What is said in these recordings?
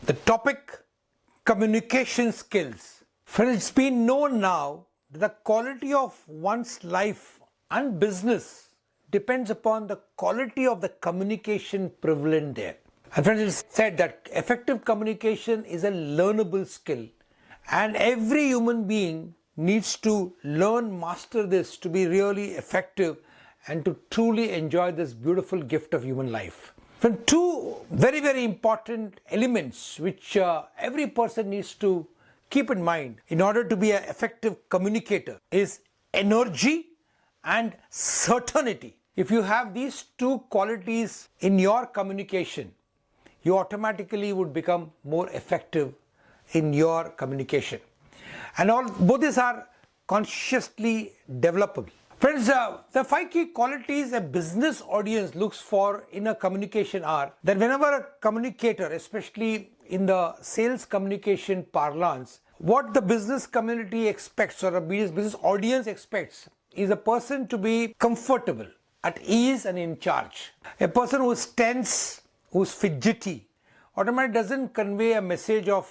The topic, communication skills. Friends, it's been known now that the quality of one's life and business depends upon the quality of the communication prevalent there. And friends, it's said that effective communication is a learnable skill, and every human being needs to learn, master this to be really effective and to truly enjoy this beautiful gift of human life. From two very, very important elements which every person needs to keep in mind in order to be an effective communicator is energy and certainty. If you have these two qualities in your communication, you automatically would become more effective in your communication. And both these are consciously developable. Friends, the 5 key qualities a business audience looks for in a communication are that whenever a communicator, especially in the sales communication parlance, what the business community expects or a business audience expects is a person to be comfortable, at ease and in charge. A person who is tense, who is fidgety, automatically doesn't convey a message of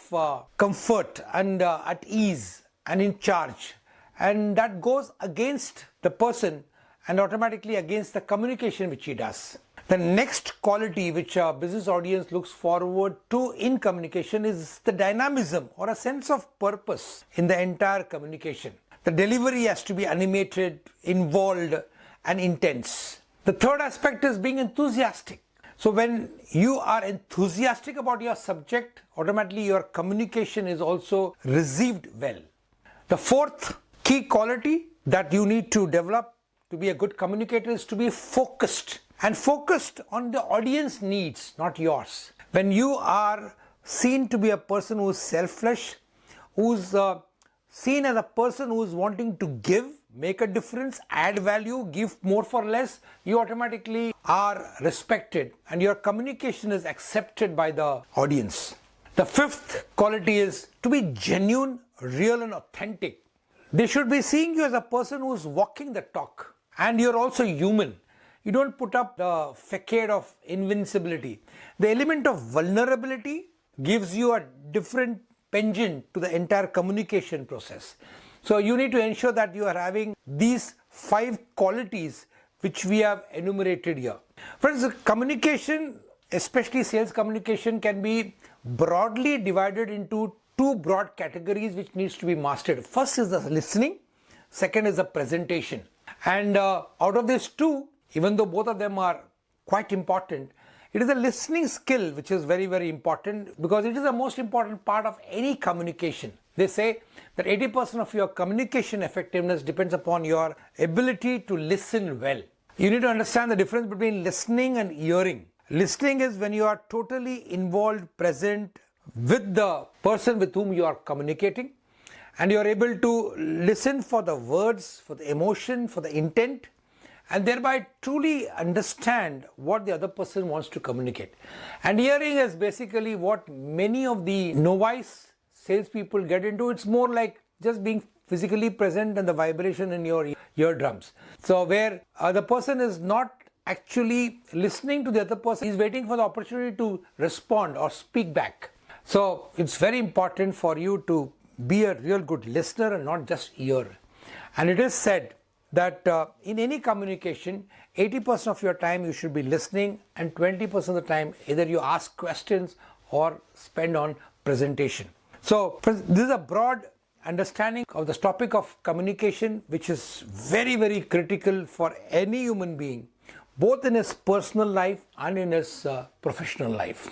comfort and at ease and in charge. And that goes against the person and automatically against the communication which he does. The next quality which a business audience looks forward to in communication is the dynamism or a sense of purpose in the entire communication. The delivery has to be animated, involved and intense. The third aspect is being enthusiastic. So when you are enthusiastic about your subject, automatically your communication is also received well. The fourth key quality that you need to develop to be a good communicator is to be focused, and focused on the audience needs, not yours. When you are seen to be a person who is selfless, who's seen as a person who is wanting to give, make a difference, add value, give more for less, you automatically are respected and your communication is accepted by the audience. The fifth quality is to be genuine, real and authentic. They should be seeing you as a person who is walking the talk, and you're also human. You don't put up the facade of invincibility. The element of vulnerability gives you a different penchant to the entire communication process. So you need to ensure that you are having these 5 qualities which we have enumerated here. Friends, communication, especially sales communication, can be broadly divided into 2 broad categories which needs to be mastered. First is the listening, second is the presentation. And out of these 2, even though both of them are quite important, it is the listening skill which is very, very important, because it is the most important part of any communication. They say that 80% of your communication effectiveness depends upon your ability to listen well. You need to understand the difference between listening and hearing. Listening is when you are totally involved, present with the person with whom you are communicating, and you are able to listen for the words, for the emotion, for the intent, and thereby truly understand what the other person wants to communicate. And hearing is basically what many of the novice salespeople get into. It's more like just being physically present and the vibration in your eardrums. So where the person is not actually listening to the other person, he's waiting for the opportunity to respond or speak back. So it's very important for you to be a real good listener and not just hear. And it is said that in any communication, 80% of your time you should be listening, and 20% of the time either you ask questions or spend on presentation. So this is a broad understanding of this topic of communication, which is very, very critical for any human being, both in his personal life and in his professional life.